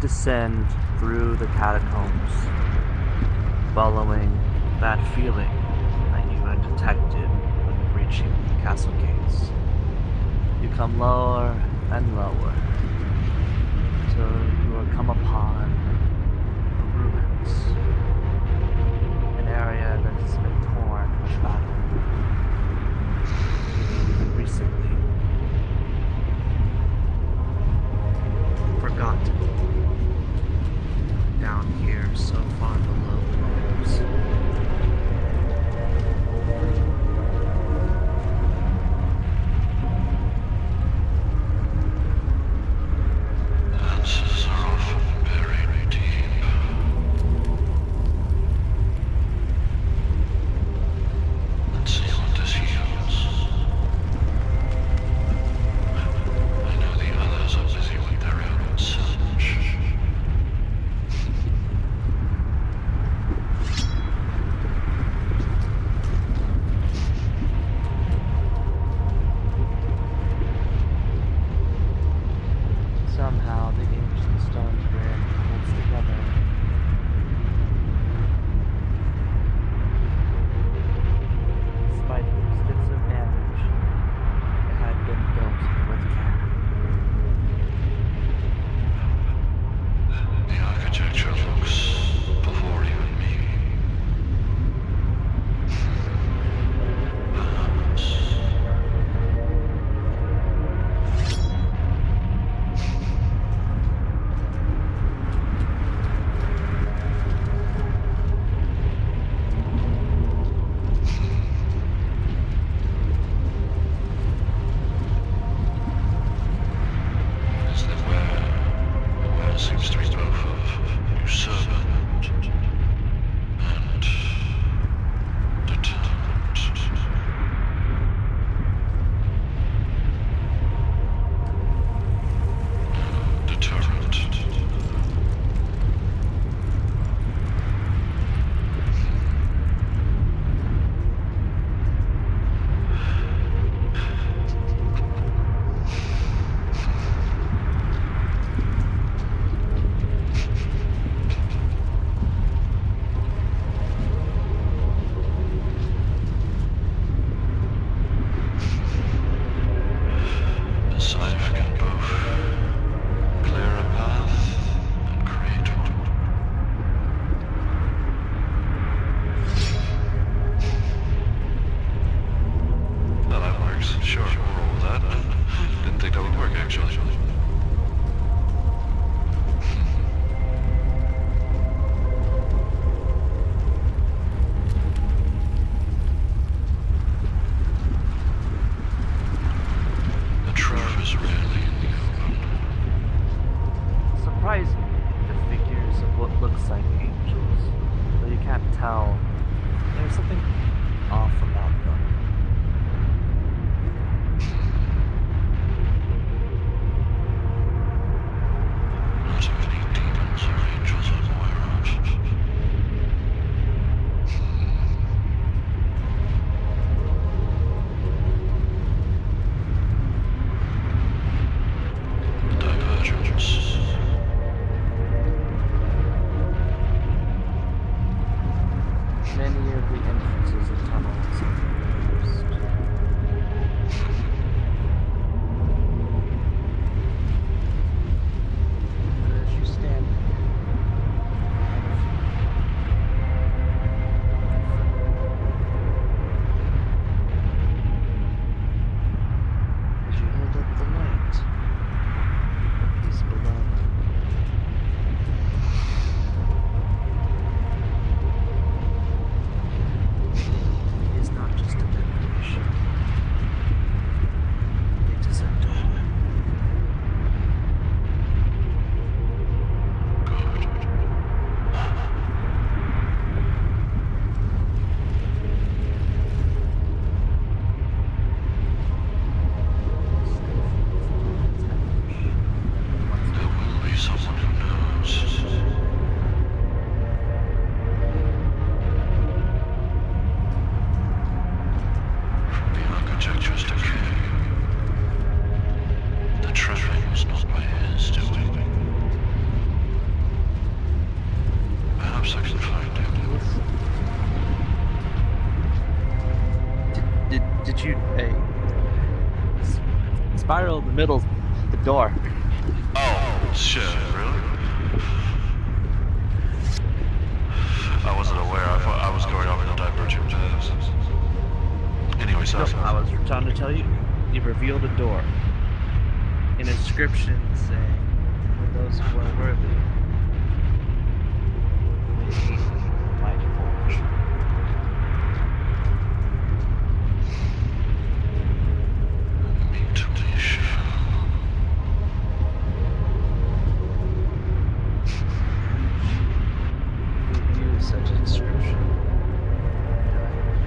descend through the catacombs, following that feeling that you had detected when reaching the castle gates. You come lower and lower till you will come upon ruins, an area that has been torn with battle. And recently forgotten down here so far below the waves. Answers are often buried deep. Let's see what this yields. I know the others are busy with their own search. Somehow the ancient stone bridge holds together. Despite the extensive damage, it had been built with care. The architecture looks before even me. Perhaps. Is that where seems to be both of usurpant and determined. Determined. The scythe can both clear a path and create one. That works. Sure, we'll roll with that. Didn't think that would work, actually. The truth is rarely in the open. Surprisingly, the figures of what looks like angels, though you can't tell, there's something off about them. Not many demons or angels are aware of. Divergence. Many of the entrances and tunnels course I can find him. Did you spiral in the middle, the door? Oh, shit, really? I wasn't aware. I thought I was going off in a divergent path. Anyway, so No, I was trying to tell you. You revealed a door. An inscription saying, "For those who are worthy, we might forge." mutilation. Review such inscription.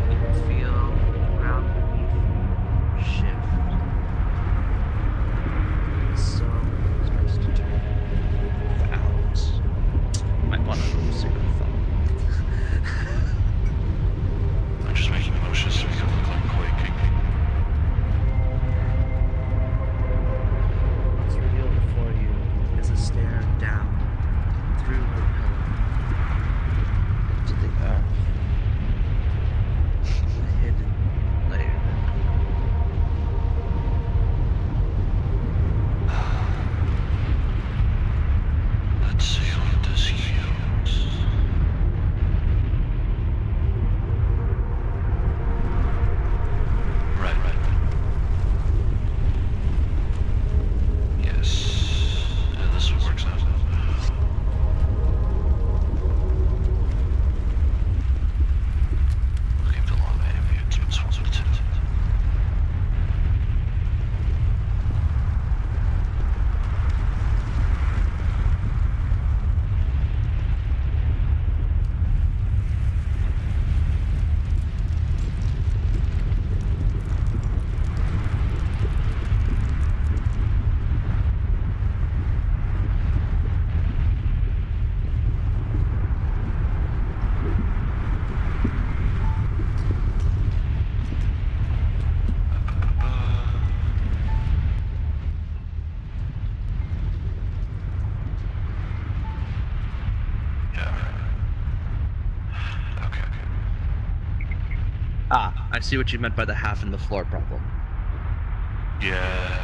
You can feel the ground beneath you shift. The soul starts to turn out. You might want to loosen your phone. I'm just making motions to make it look like quaking. What's revealed before you is a stare down through the pillar into the earth. A hidden layer. Let's see what this yields. Right. Yes. Yeah, this works out. Looking for long ambience, but swans with it. Ah, I see what you meant by the half in the floor problem. Yeah.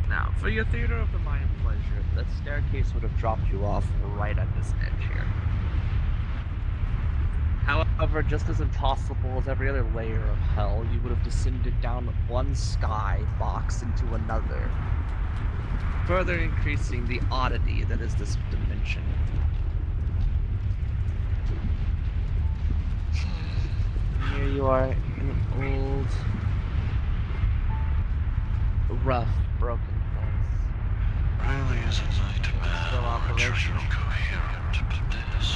Now, for your theater of the mind pleasure, that staircase would have dropped you off right at this edge here. However, just as impossible as every other layer of hell, you would have descended down one sky box into another, further increasing the oddity that is this dimension. Here you are in an old, rough, broken place. Riley is a nightmare Still or a operational. treasure coherent, but this...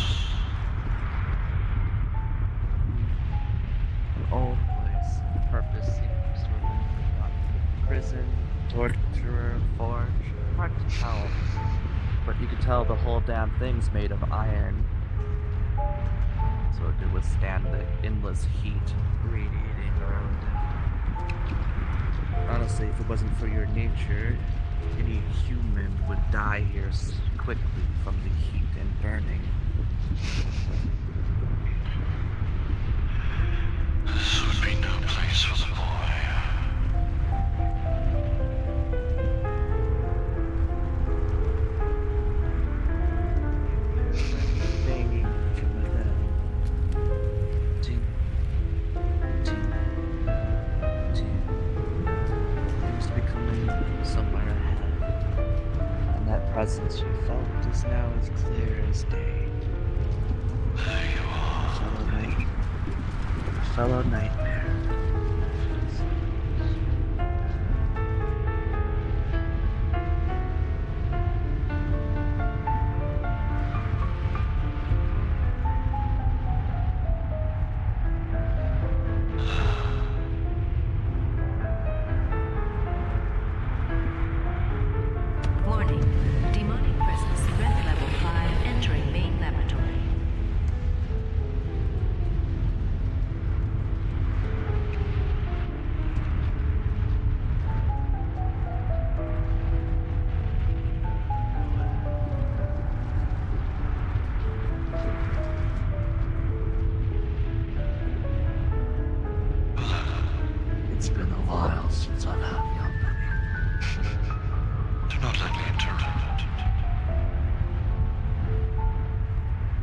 An old place. Purpose seems to have been forgotten. Prison, torturer, forge. Hard to tell. But you can tell the whole damn thing's made of iron. So it could withstand the endless heat radiating around it. Honestly, if it wasn't for your nature, any human would die here quickly from the heat and burning. This would be no place for the boy. Banging from within. Ting, ting, ting. Seems to be coming somewhere ahead. And that presence you felt is now as clear as day. There you are. Fellow nightmare. Warning. Demonic presence. Threat level 5 entering main laboratory.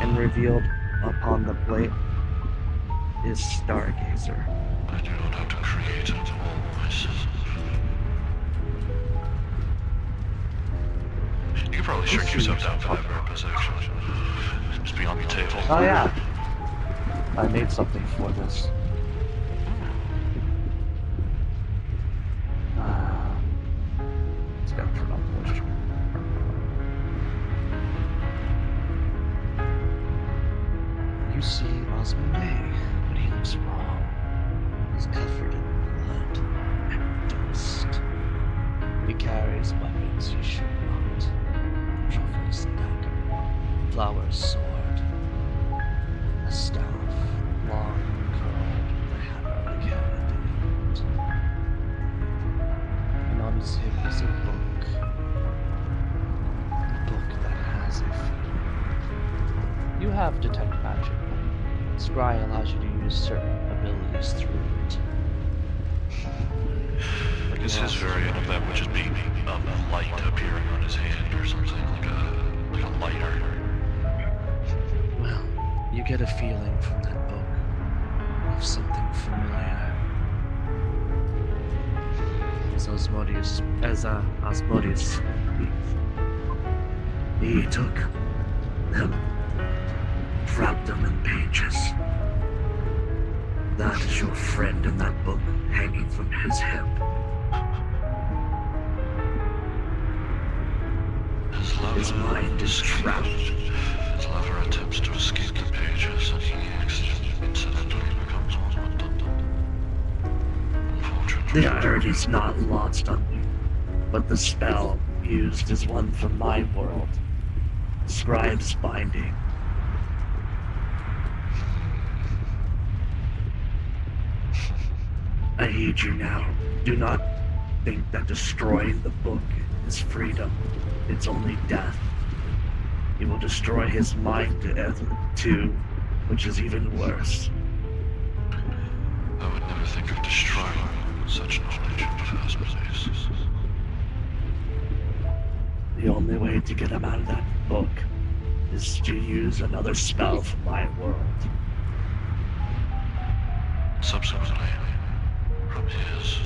and revealed upon the plate is Stargazer. I do not have to create it all myself. You could probably shrink yourself down for that purpose, actually. Just be on your table. Oh yeah, I made something for this. It's got to turn on moisture. You see Azmundai, but he looks wrong. He's covered in blood and dust. He carries weapons he should not. Truffle's dagger, flower's sword, a staff, long curled with a hammer like hand at the end. And on his hip is a book. A book that has a feeling. You have detect magic. Scry allows you to use certain abilities through it. Is his variant of that would just be a light appearing on his hand or something, like a lighter? Well, you get a feeling from that book of something familiar. As Asmodeus speaks, he took them, wrapped them in pages. That is your friend in that book hanging from his hip. His mind is trapped. His lover attempts to escape the pages and he incidentally becomes one with them. Unfortunately. The irony's not lost on me, but the spell used is one from my world. Scribe's binding. I heed you now. Do not think that destroying the book is freedom. It's only death. He will destroy his mind too, which is even worse. I would never think of destroying such knowledge of Asmodeus. The only way to get him out of that book is to use another spell from my world. Subsequently, from his.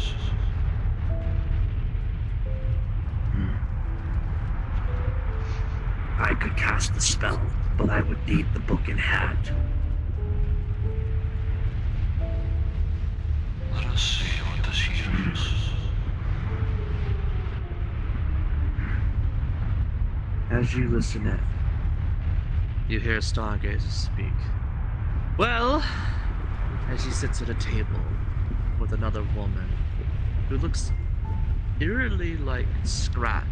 I could cast the spell, but I would need the book in hand. Let us see what this heals. As you listen in, you hear Stargazer speak. Well, as he sits at a table with another woman who looks eerily like Scratch.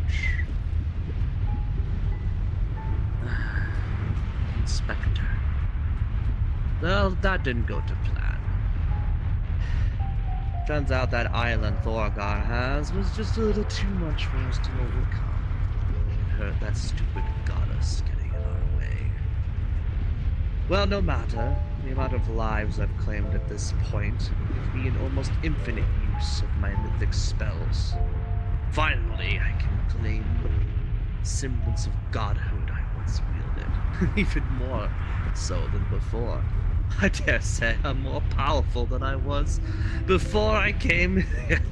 Inspector. Well, that didn't go to plan. Turns out that island Thorgar has was just a little too much for us to overcome. It hurt that stupid goddess getting in our way. Well, no matter. The amount of lives I've claimed at this point gives me an almost infinite use of my mythic spells. Finally, I can claim the semblance of godhood I once wielded. Even more so than before. I dare say I'm more powerful than I was before I came here.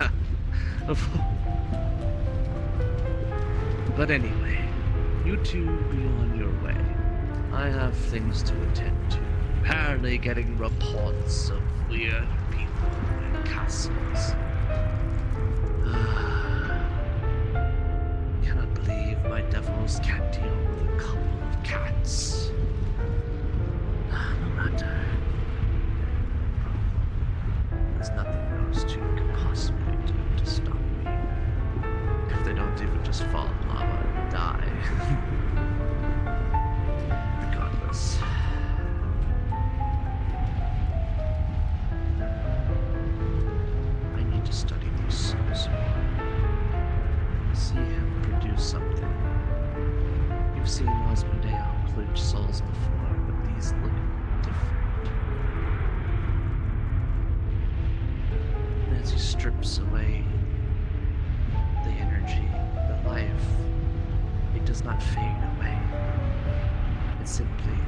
But anyway, you two be on your way. I have things to attend to. Apparently getting reports of weird people in castles. Cannot believe my devils can't deal with a couple of cats. No matter. There's nothing those two could possibly do to stop me. If they don't even just fall in lava and die. Regardless. I need to study these souls more. See him produce something. You've seen Azmundai include souls before, but these look different. And as he strips away the energy, the life, it does not fade away. It simply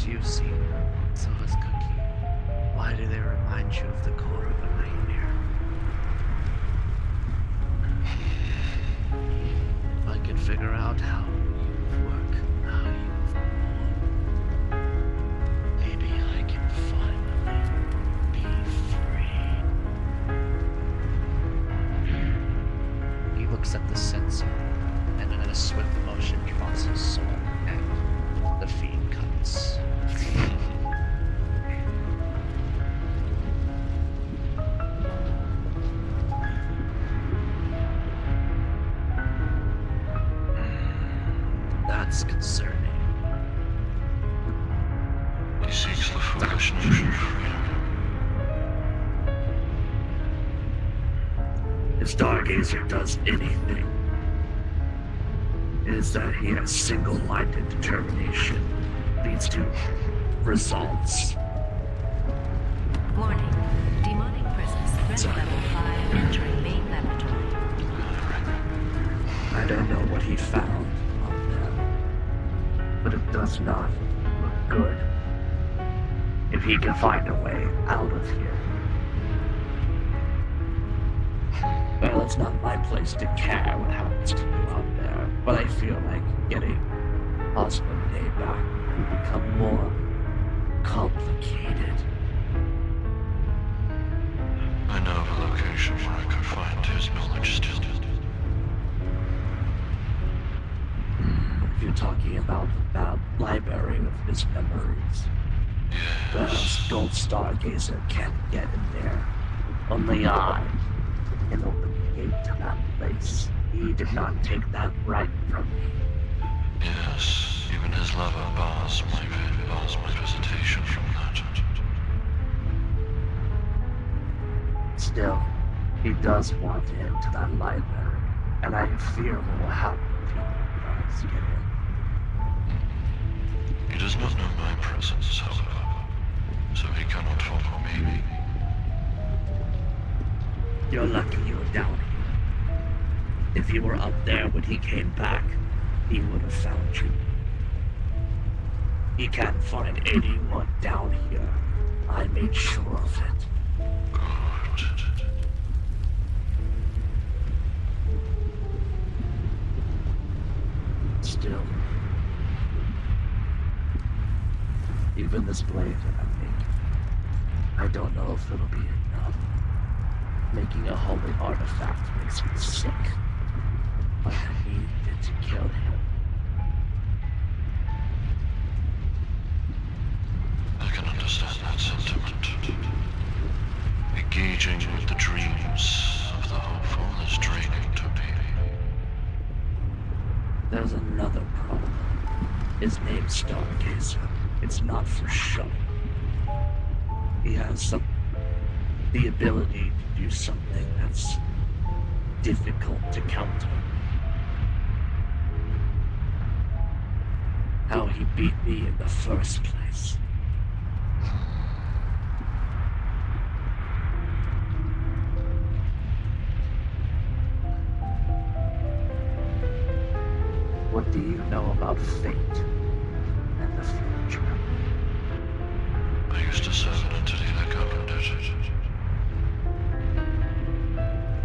you've seen, so has Cookie. Why do they remind you of the core of a nightmare? If I could figure out how you work, how you've born, maybe I can finally be free. He looks at the sensor, and in a swift motion draws his sword, and the feed cuts. That's concerning. He seeks the foolish notion of freedom. If Stargazer does anything, it is that he has single-minded determination leads to results. Warning. Demonic presence. Threat Sorry. level 5 entering main laboratory. I don't know what he found up there, but it does not look good. If he can find a way out of here. Well, it's not my place to care what happens to you out there, but I feel like getting Azmundai back will become more complicated. I know of a location where I could find his knowledge still. If you're talking about the library of his memories, the Yes. Gold Stargazer can't get in there. Only I can open the gate to that place. He did not take that right from me. Yes, even his lover bars my visitation from that. Still, he does want into that library, and I fear what will happen if he does get in. He does not know my presence, however, so he cannot follow me. You're lucky you were down here. If you were up there when he came back, he would have found you. He can't find anyone down here. I made sure of it. Good. Still, even this blade that I'm making, I don't know if it'll be enough. Making a holy artifact makes me sick, but I needed it to kill him. I can understand that sentiment. Engaging with the dreams of the hopeful is draining to me. There's another problem. His name's Stargazer. It's not for show. He has the ability to do something that's difficult to counter. How he beat me in the first place. What do you know about fate and the future? I used to serve an entity that governed it.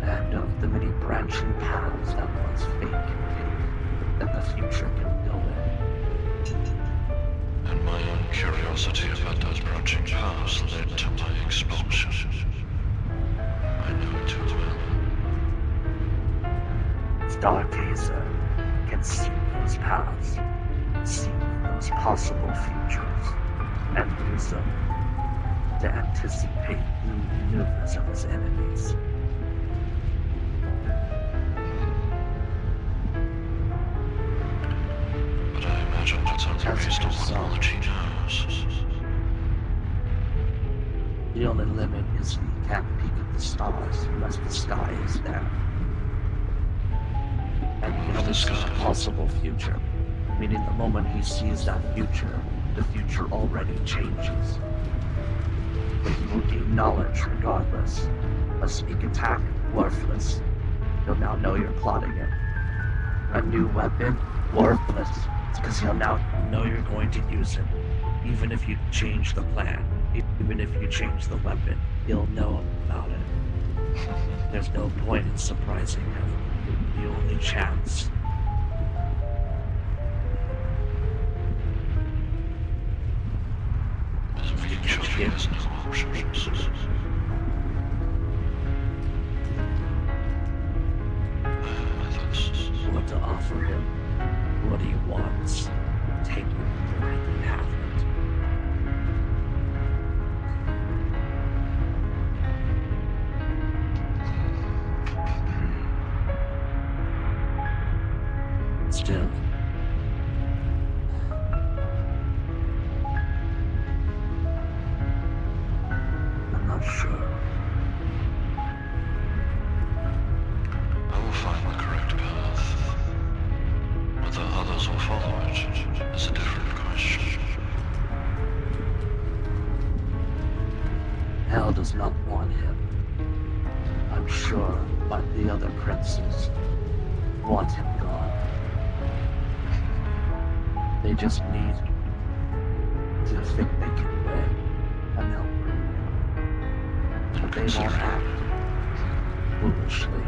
And of the many branching paths that one's fate can take, that the future can go in. And my own curiosity about those branching paths led to my expulsion. I know it too well. Stargazer can see those paths, see those possible futures, and use them to anticipate new maneuvers of his enemies. But I imagine that's only As a based on what result, knowledge he knows. The only limit is he can't peek at the stars unless the sky is there. And he can only see a possible future, meaning the moment he sees that future, the future already changes. But he will gain knowledge regardless. A sneak attack, worthless. He'll now know you're plotting it. A new weapon, worthless. It's because he'll now know you're going to use it. Even if you change the plan, even if you change the weapon, he'll know about it. There's no point in surprising him. The only chance. Doesn't mean Chucky has no options. What to offer him, what he wants. Take it or he can have it. Still, I'm not sure. I will find the correct path. Whether others will follow it is a different question. Hell does not want him. I'm sure, but the other princes want him gone. They just need to think they can win, and they'll bring him. But they won't act foolishly.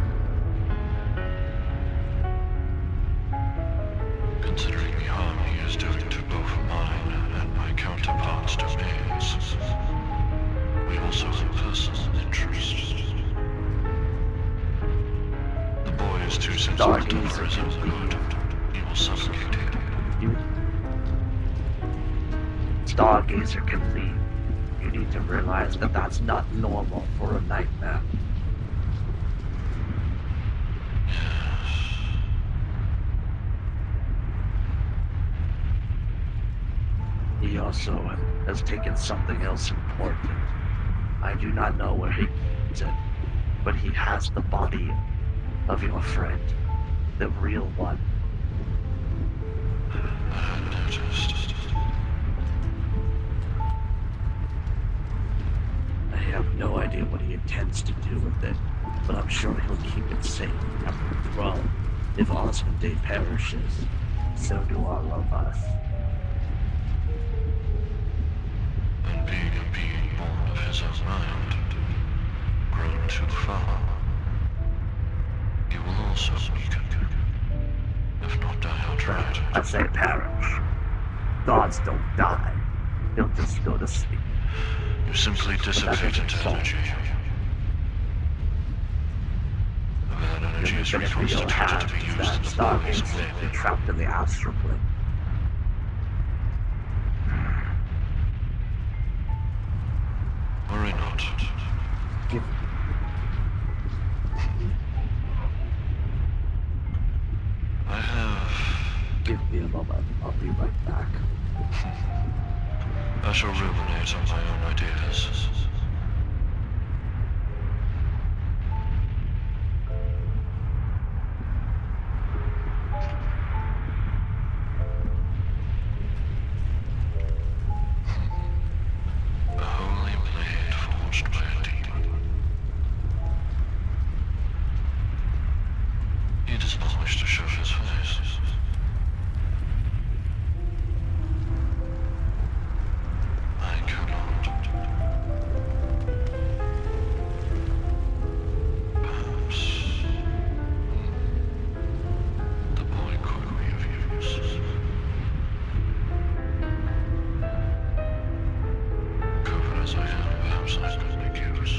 Considering the harm he is doing to both mine and my counterparts' domains, we also have personal interests. The boy is too sensitive to for his own good. He will suffocate him. Stargazer can leave. You need to realize that that's not normal for a nightmare. He also has taken something else important. I do not know where he keeps it, but he has the body of your friend, the real one. I noticed. I have no idea what he intends to do with it, but I'm sure he'll keep it safe at the throne. If Azmundai perishes, so do all of us. And being a being born of his own mind, grown too far, he will also weaken, if not die outright. I say perish. Gods don't die. He'll just go to sleep. You simply dissipate into energy. That energy is reconstituted to be used in the body's will. Trapped in the astral plane. Worry not. Give I have... me a moment. I'll be right back. I shall ruminate on my own ideas. A holy blade forged by a demon. He does not wish to show his face. I cannot. Perhaps the boy could be of use. Covered as I am, perhaps I could make use.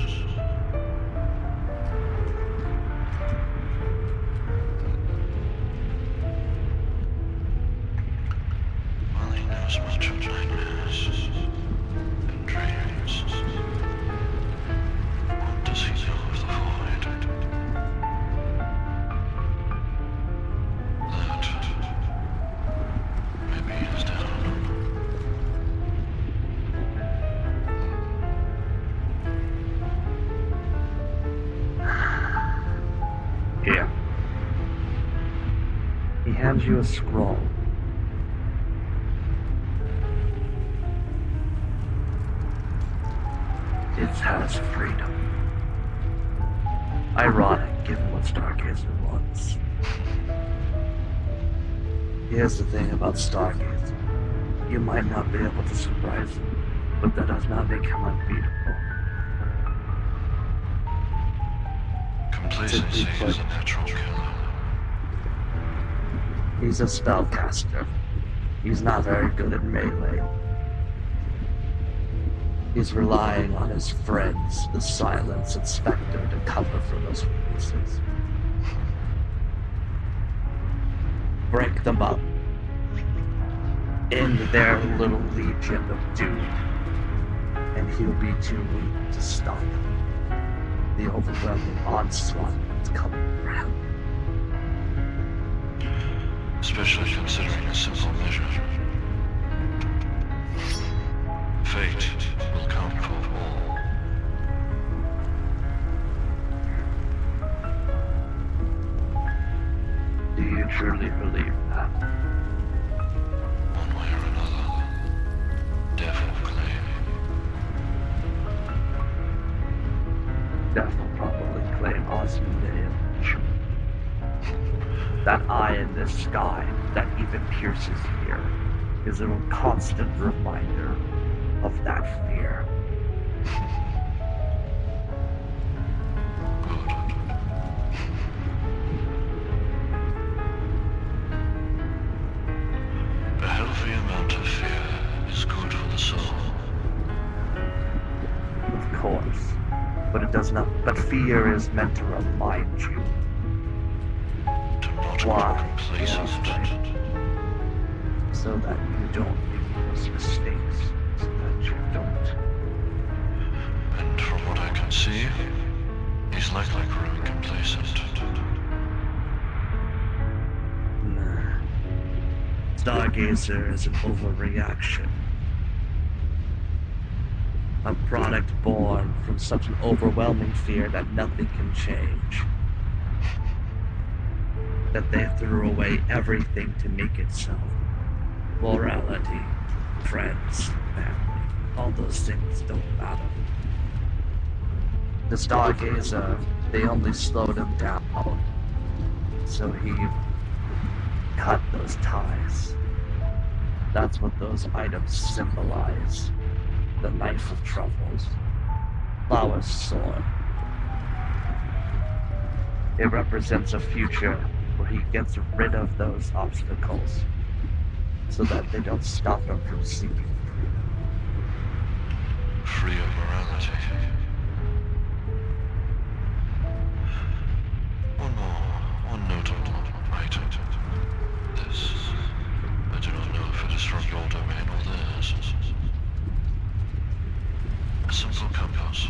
Well, he knows much of nightmares and dreams. What does he know of the void? That maybe is down. Here. He hands you a scroll. It has freedom. Ironic, given what Stargazer wants. Here's the thing about Stargazer. You might not be able to surprise him, but that does not make him unbeatable. Complacency is a natural killer. He's a spellcaster. He's not very good at melee. He's relying on his friends, the Silence and Spectre, to cover for those weaknesses. Break them up. End their little legion of doom. And he'll be too weak to stop the overwhelming onslaught that's coming for him. Especially considering a simple measure. Fate will come for all. Do you truly believe that? One way or another. Devil claim. Death will probably claim Azmundai. That eye in the sky that even pierces here is a constant reminder of that fear. Good. A healthy amount of fear is good for the soul. Of course. But it does not. But fear is meant to remind you. To not Why? be complacent. So that you don't make those mistakes. So that you don't. And from what I can see, he's likely growing complacent. Nah. Stargazer is an overreaction. A product born from such an overwhelming fear that nothing can change. That they threw away everything to make it so. Morality, friends, family, all those things don't matter. The Stargazer, they only slowed him down. So he cut those ties. That's what those items symbolize. The knife of troubles. Flower's sword. It represents a future where he gets rid of those obstacles so that they don't stop him from seeking freedom. Free of morality. One notable item. This. I do not know if it is from your domain or theirs. A simple compass.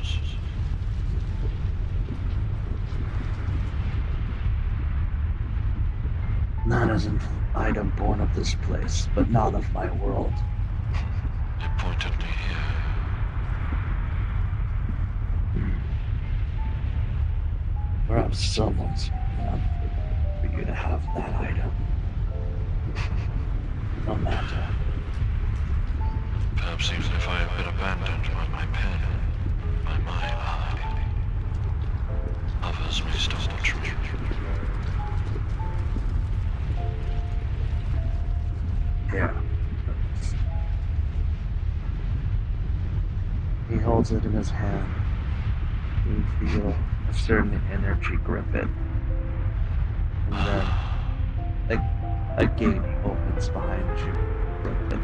That is an item born of this place, but not of my world. It pointed me here. Perhaps someone's enough for you to have that item. No matter. Perhaps even if I have been abandoned by my pen, by my eye, others may still watch me. Here. He holds it in his hand. You feel a certain energy grip it. And then a gate opens behind you. Grip it.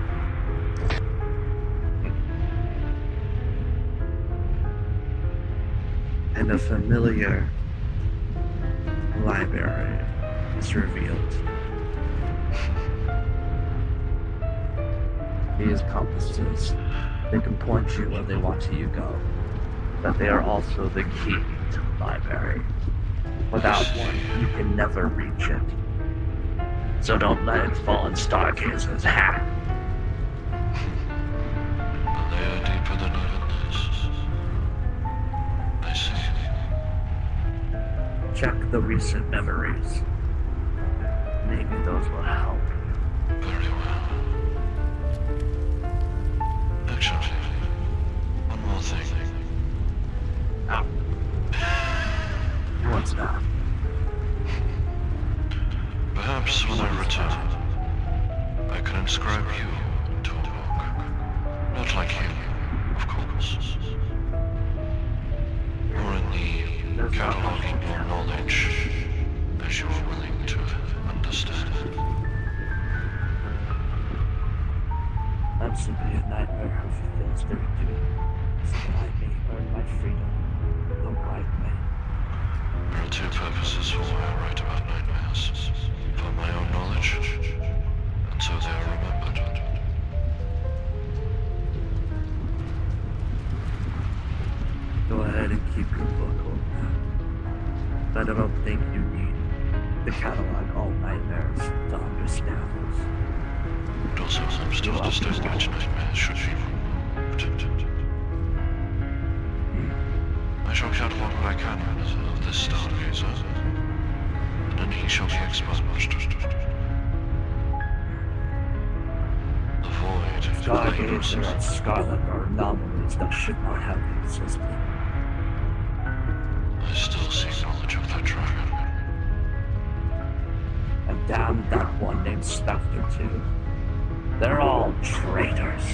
And a familiar library is revealed. These compasses, they can point you where they want you to go, but they are also the key to the library. Without one, you can never reach it. So don't let it fall in Stargazer's hat. A layer deeper than even this. I see. Check the recent memories. Maybe those will help. Very well. Actually, one more thing. What's that? Perhaps when I return, I can inscribe you into a like him, of course. Or in the cataloging your knowledge as you are willing to understand. I'm simply a nightmare who fulfills their duty, so that I may earn my freedom the right way. There are two purposes for why I write about nightmares. For my own knowledge, and so they are remembered. Go ahead and keep your book, old man. But I don't think you need the catalog all nightmares to understand this. But also some still distinguished nightmares should be removed. I shall catalog what I can of this stargazer, and then he shall be expunged. The void Stargazer and Scarlet are anomalies that should not have existed. I still seek knowledge of that dragon. And damn that one named Spectre too. They're all traitors.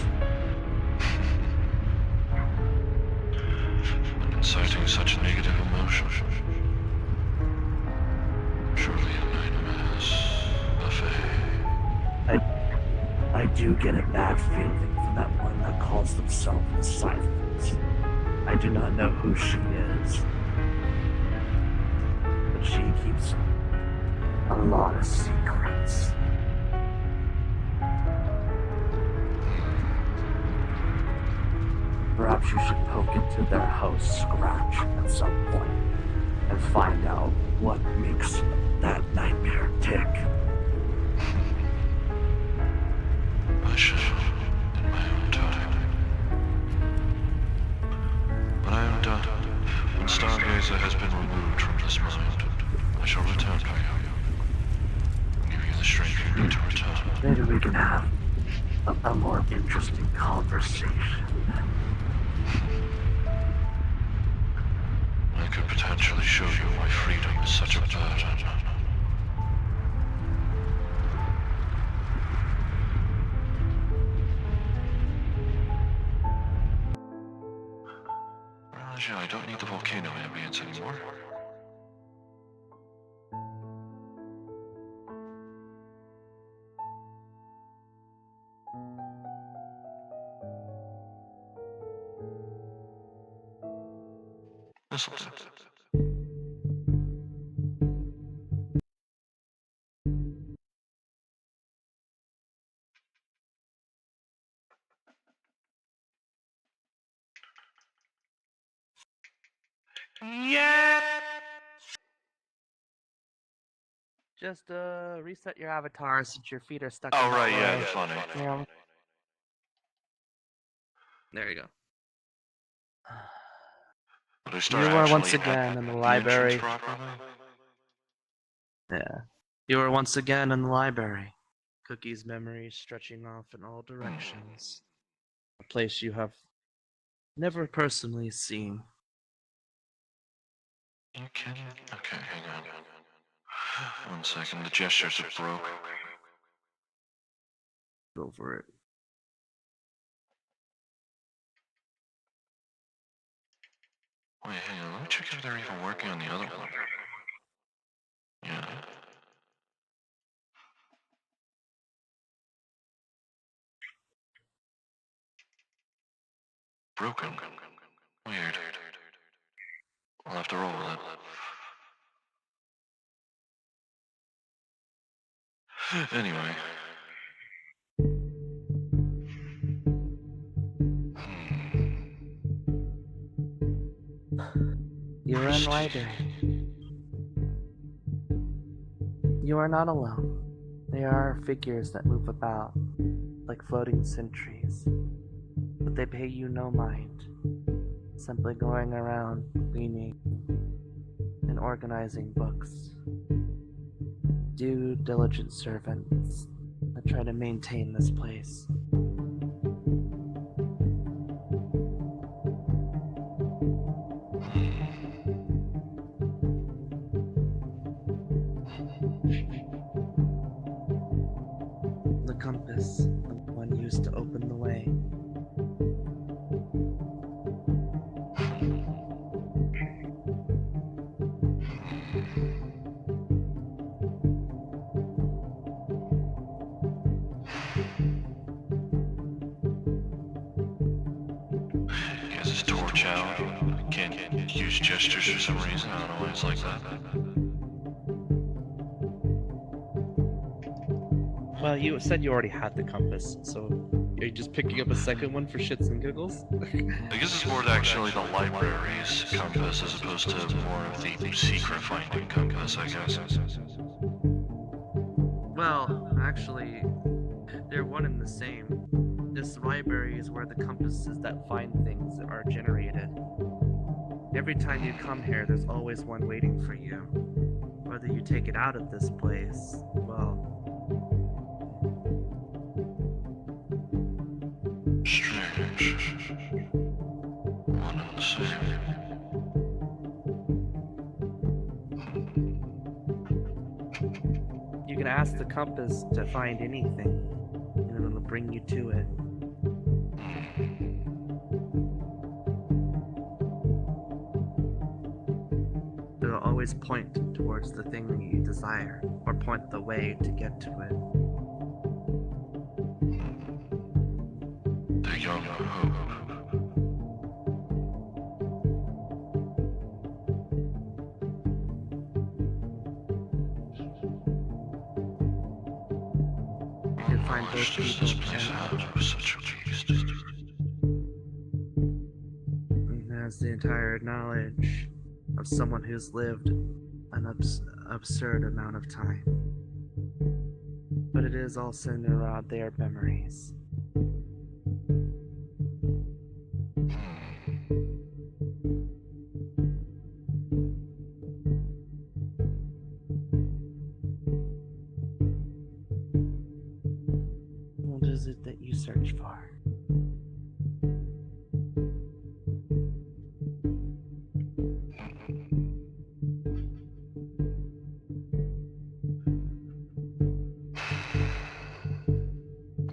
When inciting such negative emotion, surely a nightmare's buffet. I do get a bad feeling from that one that calls themselves the Silence. I do not know who she is, but she keeps a lot of secrets. Perhaps you should poke into their house Scratch at some point and find out what makes that nightmare tick. I shall, in my own time. When I am done, when Stargazer has been removed from this mind, I shall return to you. And give you the strength you need to return. Maybe we can have a more interesting conversation. I could potentially show you why freedom is such a burden. I don't need the volcano ambience anymore. This'll do. Yeah. Just reset your avatar since your feet are stuck. Oh, in right, that yeah, way. funny. Yeah. There you go. But I start You are once actually again in the entrance library. properly? Yeah. You are once again in the library. Cookie's memories stretching off in all directions. A place you have never personally seen. Okay, hang on. 1 second, the gestures are broke. Go for it. Wait, hang on, let me check if they're even working on the other one. Yeah. Broken. Weird. I'll have to roll with it. Anyway. You are in the library. You are not alone. There are figures that move about, like floating sentries, but they pay you no mind, simply going around cleaning and organizing books. Due diligent servants that try to maintain this place. The compass, the one used to open the way, has his torch out. Can't use gestures for some reason. I don't know why it's like that. Well, you said you already had the compass, so are you just picking up a second one for shits and giggles? I guess it's more actually the library's compass as opposed to more of the secret finding compass, I guess. Well, actually, they're one and the same. This library is where the compasses that find things are generated. Every time you come here, there's always one waiting for you. Whether you take it out of this place, well... Strange. One and the same. You can ask the compass to find anything, and it'll bring you to it. It'll always point towards the thing that you desire, or point the way to get to it. The young hope. You can find both Does people this place and have objects. such a beast? And has the entire knowledge of someone who's lived an absurd amount of time. But it is all centered around their memories. What is it that you search for?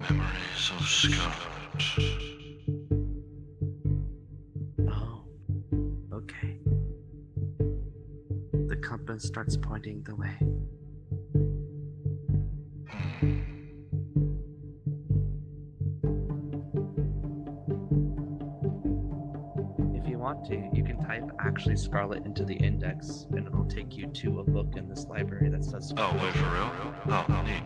Memories of Scarlet. Oh, okay. The compass starts pointing the way. If you want to, you can type actually Scarlet into the index, and it'll take you to a book in this library that says Oh, wait, for real? Oh, neat.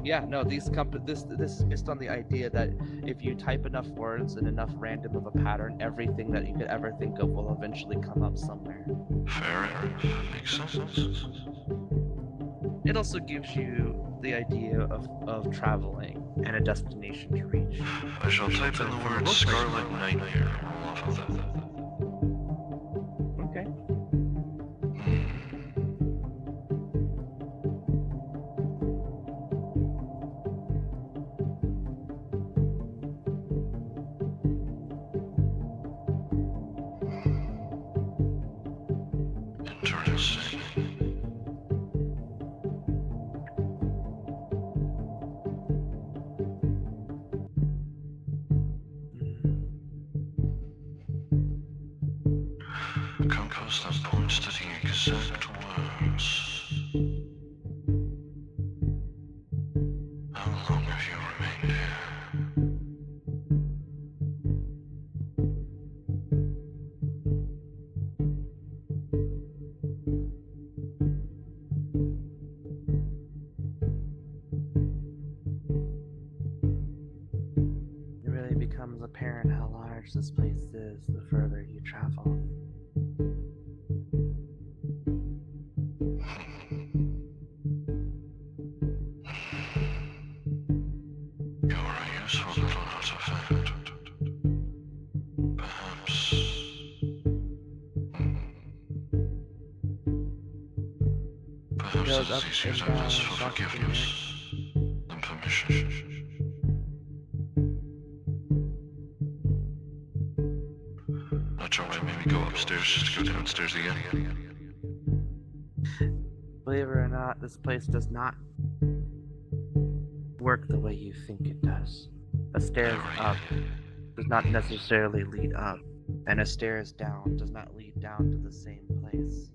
Yeah, no, this is based on the idea that if you type enough words and enough random of a pattern, everything that you could ever think of will eventually come up somewhere. Fair enough. Makes sense. It also gives you the idea of traveling and a destination to reach. I shall type in the word Scarlet Nightmare off of that. Okay. Interesting. A compass that points to the exact words. How long have you remained here? It really becomes apparent how large this place is the further you travel. You're a useful little artifact. Perhaps. Perhaps Goes it up is easier and to down, ask for up and forgiveness than permission. Not sure why maybe go upstairs just to go downstairs again. Believe it or not, this place does not work the way you think it does. A stairs up does not necessarily lead up, and a stairs down does not lead down to the same place.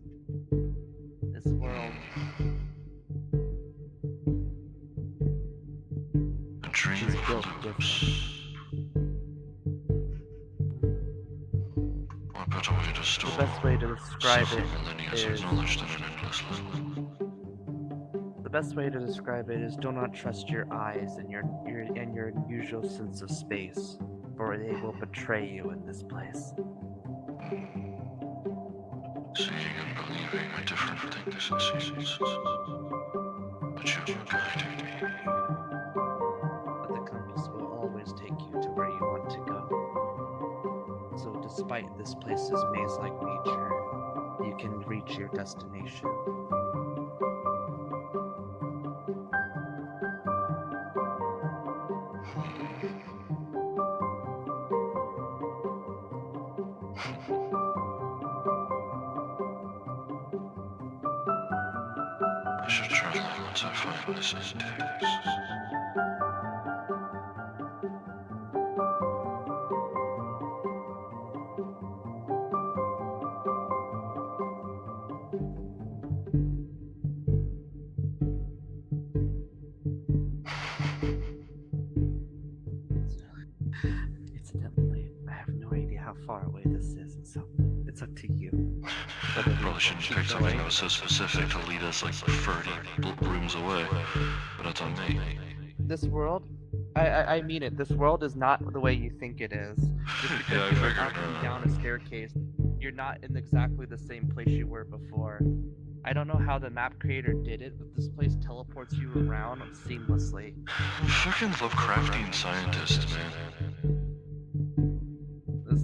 This world A dream is built of different. loops. a storm. The best way to describe Several it millennia is acknowledged at an endless level. the best way to describe it is do not trust your eyes and your usual sense of space, for they will betray you in this place. Seeing and believing are different things, it seems. But you are guiding me. But the compass will always take you to where you want to go. So despite this place's maze-like nature, you can reach your destination. I should try that once I find this index. Incidentally, I have no idea how far away this is, so it's up to you. Probably shouldn't pick something that was so specific to lead us like 30 rooms away, but that's on me. This world, I mean it, this world is not the way you think it is. Just because Yeah, I you're figured, up and down a staircase, you're not in exactly the same place you were before. I don't know how the map creator did it, but this place teleports you around seamlessly. Fucking Lovecraftian scientists, man.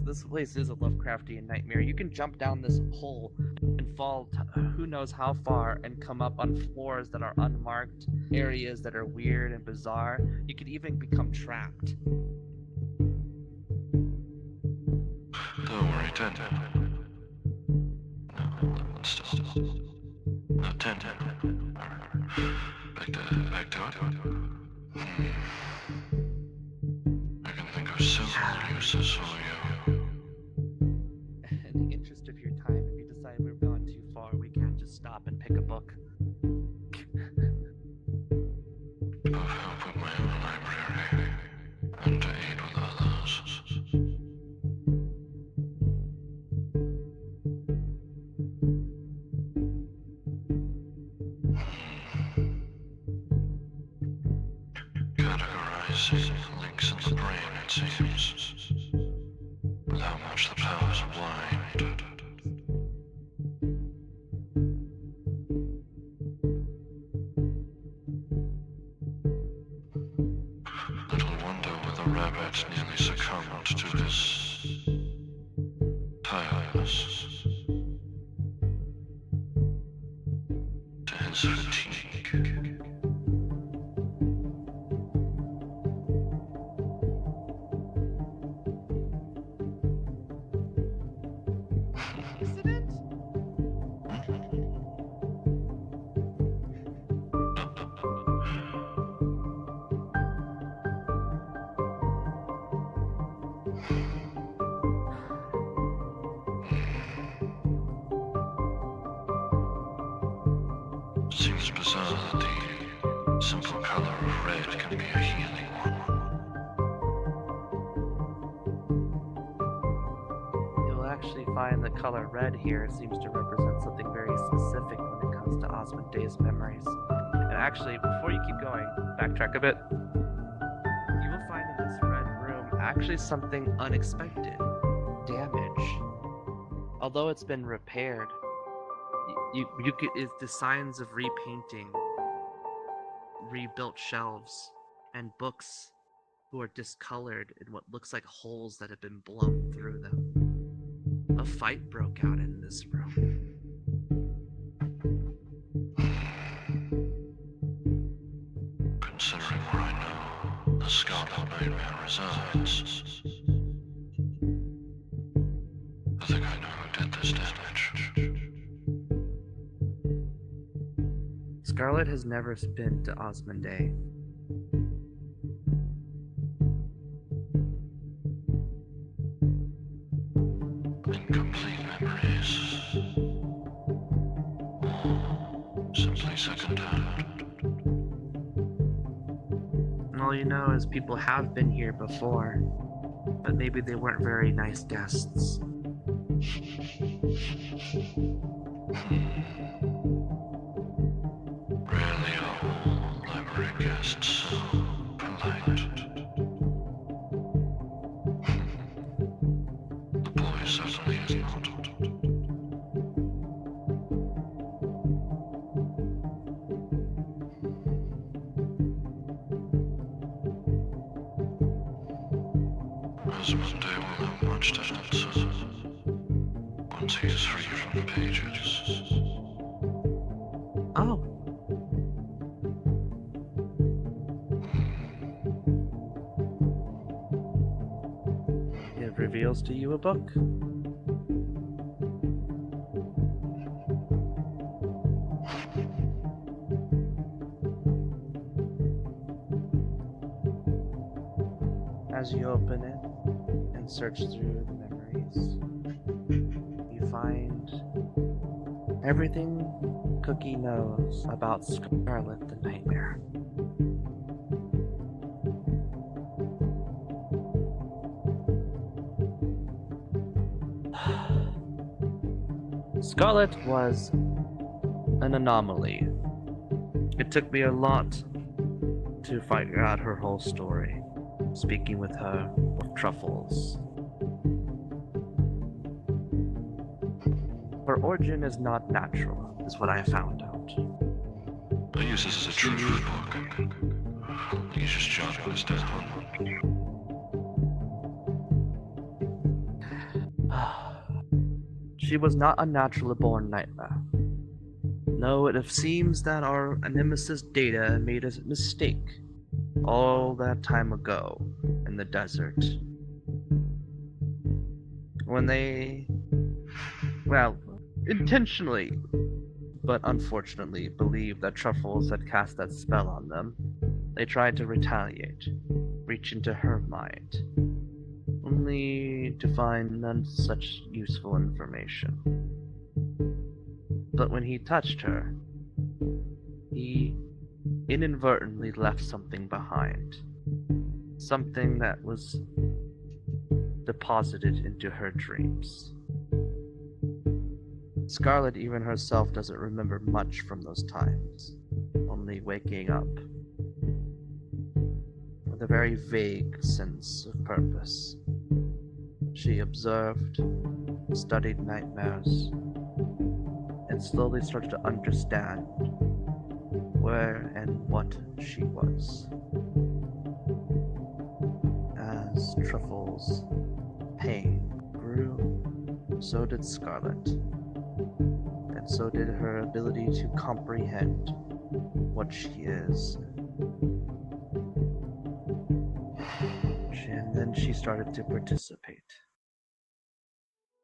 This place is a Lovecraftian nightmare. You can jump down this hole and fall who knows how far and come up on floors that are unmarked, areas that are weird and bizarre. You could even become trapped. Don't worry, 10. No, 11 still. No, 10. Alright. Back to it. I can think of several uses for you. In the interest of your time, if you decide we've gone too far, we can't just stop and pick a book. To help with my own library, and to aid with others. Categorizing links in the brain, it seems. With how much the powers wind. Little wonder why the rabbit nearly succumbed to this tiredness, to his fatigue. Accident? Seems bizarre that the simple color of red can be a healing one. You'll actually find the color red here seems to represent something very specific when it comes to Azmundai's memories. And actually, before you keep going, backtrack a bit. You will find in this red room actually something unexpected. Damage. Although it's been repaired, you get is the signs of repainting, rebuilt shelves, and books who are discolored in what looks like holes that have been blown through them. A fight broke out in this room. Considering where I know the Scarlet Nightmare resides, I think I know who did this damage. Scarlet has never been to Azmundai. Incomplete memories. Simply second-hand. All you know is people have been here before, but maybe they weren't very nice guests. Rarely are library guests so polite. The boy certainly is not. Azmundai will have much to answer once he is free from the pages. Oh. It reveals to you a book. As you open it and search through the memories, you find everything Cookie knows about Scarlet the Nightmare. Scarlet was an anomaly. It took me a lot to figure out her whole story. Speaking with her of truffles. Her origin is not natural, is what I found out. I use this as a truth book. He's just jotting this down. She was not a naturally born nightmare. No, it seems that our nemesis Data made a mistake all that time ago in the desert. When they, well, intentionally, but unfortunately believed that Truffles had cast that spell on them, they tried to retaliate, reach into her mind, only to find none such useful information. But when he touched her, he inadvertently left something behind. Something that was deposited into her dreams. Scarlet even herself doesn't remember much from those times, only waking up with a very vague sense of purpose. She observed, studied nightmares, and slowly started to understand where and what she was. As Truffle's pain grew, so did Scarlet, and so did her ability to comprehend what she is. And then she started to participate,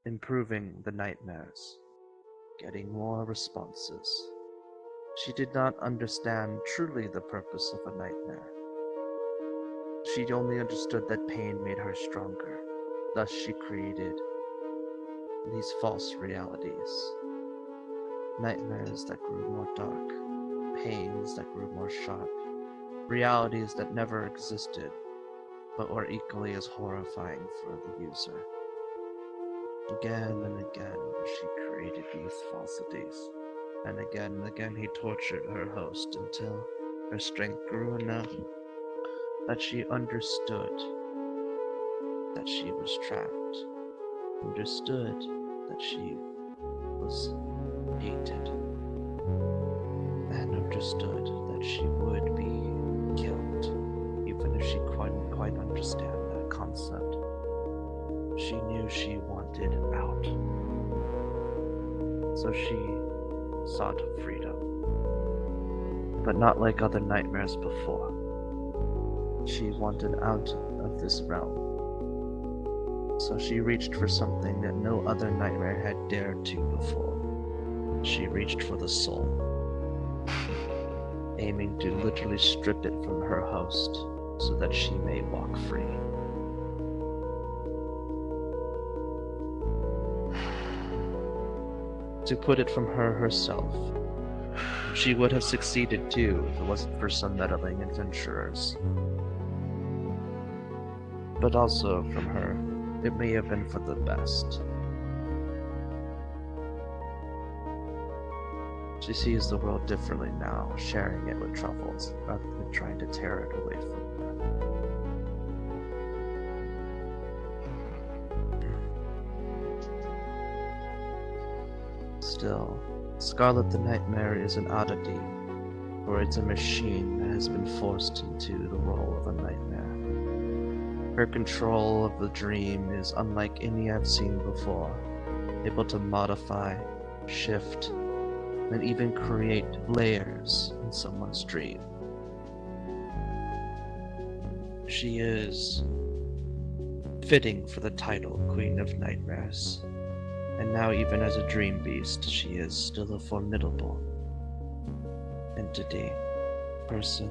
improving the nightmares, getting more responses. She did not understand truly the purpose of a nightmare. She only understood that pain made her stronger. Thus she created these false realities. Nightmares that grew more dark, pains that grew more sharp, realities that never existed, but were equally as horrifying for the user. Again and again she created these falsities. And again he tortured her host until her strength grew enough that she understood that she was trapped, understood that she was hated, and understood that she would be killed, even if she couldn't quite understand that concept. She knew she wanted out. So she sought freedom, but not like other nightmares before. She wanted out of this realm, so she reached for something that no other nightmare had dared to before. She reached for the soul, aiming to literally strip it from her host so that she may walk free. To put it from her herself. She would have succeeded too if it wasn't for some meddling adventurers. But also from her, it may have been for the best. She sees the world differently now, sharing it with Truffles, rather than trying to tear it away from her. Still, Scarlet the Nightmare is an oddity, for it's a machine that has been forced into the role of a nightmare. Her control of the dream is unlike any I've seen before, able to modify, shift, and even create layers in someone's dream. She is fitting for the title Queen of Nightmares, and now even as a dream beast, she is still a formidable entity, person,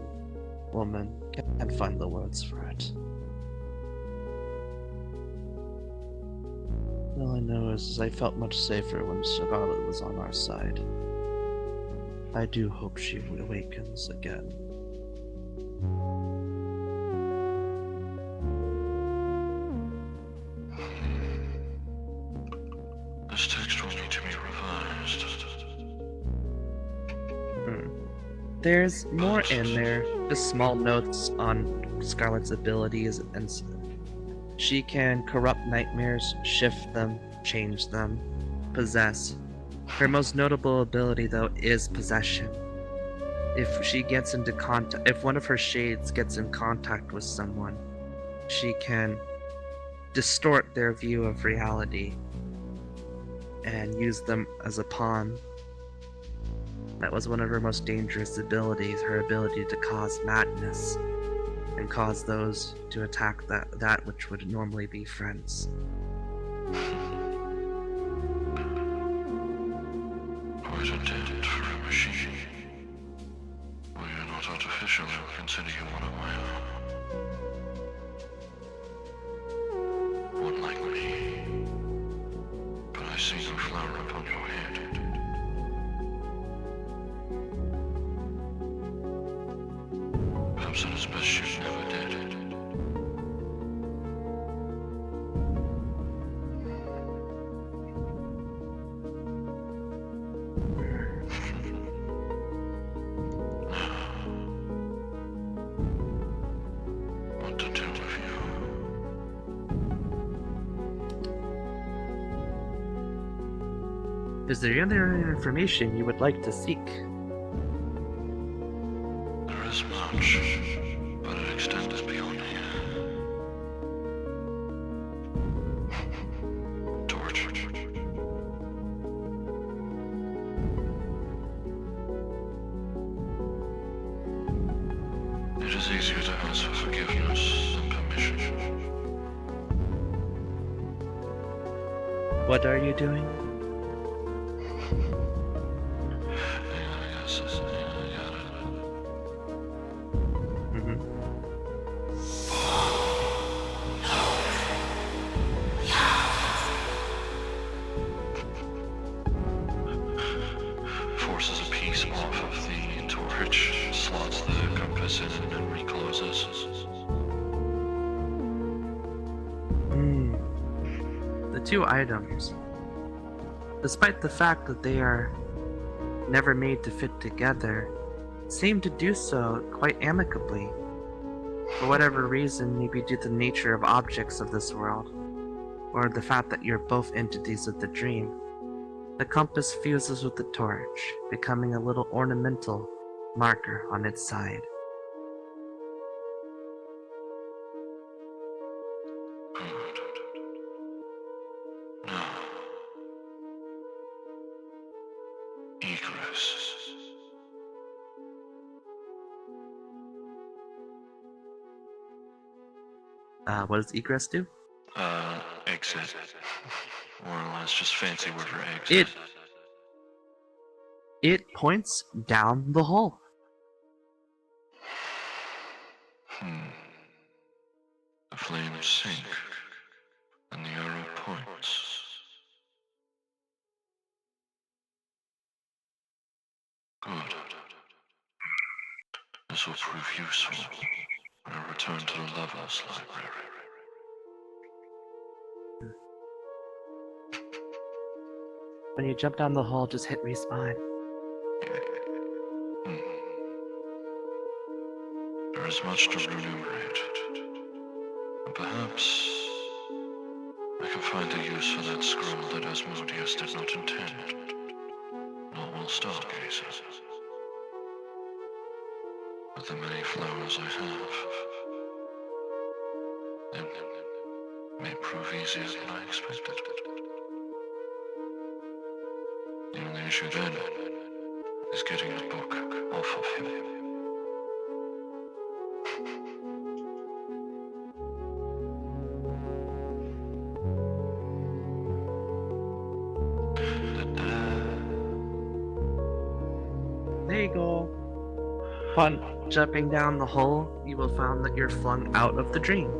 woman, can't find the words for it. All I know is I felt much safer when Scarlet was on our side. I do hope she awakens again. This text will need to be revised. There's more in there, just small notes on Scarlet's abilities, and she can corrupt nightmares, shift them, change them, possess. Her most notable ability, though, is possession. If she gets into contact, if one of her shades gets in contact with someone, she can distort their view of reality and use them as a pawn. That was one of her most dangerous abilities, her ability to cause madness and cause those to attack that which would normally be friends. Quite intended for a machine. Well, you're not artificial, I would consider you one of my own. One like me. But I see no flower upon your head. Perhaps it is best you never did. What to do with you? Is there any other information you would like to seek? There is much, but it extends beyond here. Torture. It is easier to ask for forgiveness than permission. What are you doing? Yes, I got it. Forces a piece off of the torch, slots the compass in and recloses. The two items, despite the fact that they are never made to fit together, seem to do so quite amicably. For whatever reason, maybe due to the nature of objects of this world, or the fact that you're both entities of the dream, the compass fuses with the torch, becoming a little ornamental marker on its side. Good. Now. Egress. What does egress do? Exit. More or less just fancy word for exit. It points down the hall. The flames sink, and the arrow points. Good. This will prove useful when I return to the Levels Library. When you jump down the hall, just hit respawn. Yes. is much to remunerate. And perhaps I can find a use for that scroll that Asmodeus did not intend. Nor will stargazer. With the many flowers I have, it may prove easier than I expected. The only issue then is getting the book off of him. There you go. Upon jumping down the hole, you will find that you're flung out of the dream.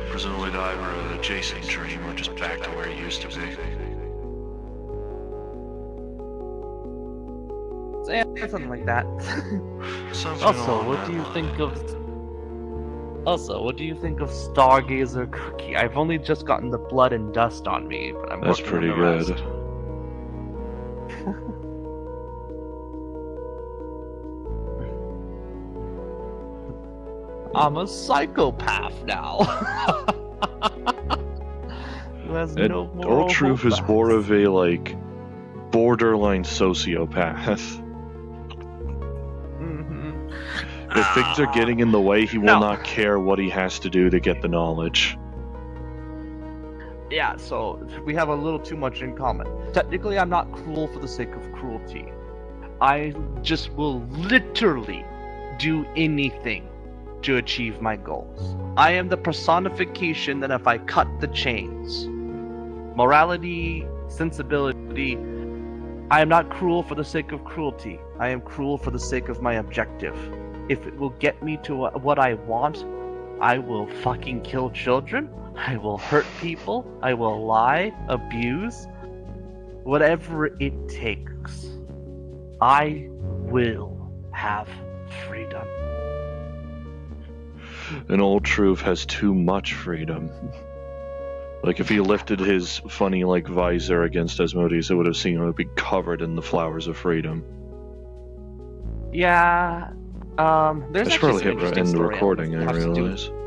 Presumably to either an adjacent dream or just back to where he used to be. So yeah, something like that. Something Also, along what that do you line. think of? Also, what do you think of Stargazer Cookie? I've only just gotten the blood and dust on me, but I'm That's working pretty on the good. rest. I'm a psychopath now. Who has And no moral Old Truth is holdbacks. more of a, like, borderline sociopath. Mhm. If things are getting in the way, he will No. not care what he has to do to get the knowledge. Yeah, so we have a little too much in common. Technically, I'm not cruel for the sake of cruelty. I just will literally do anything to achieve my goals. I am the personification that if I cut the chains, morality, sensibility, I am not cruel for the sake of cruelty. I am cruel for the sake of my objective. If it will get me to what I want, I will fucking kill children. I will hurt people. I will lie, abuse, whatever it takes. I will have freedom. And Old Truth has too much freedom. Like, if he lifted his funny, like, visor against Asmodeus, it would have seen him be covered in the flowers of freedom. Yeah, there's I should actually probably some hit interesting end the story recording, I elements that have to do with realize.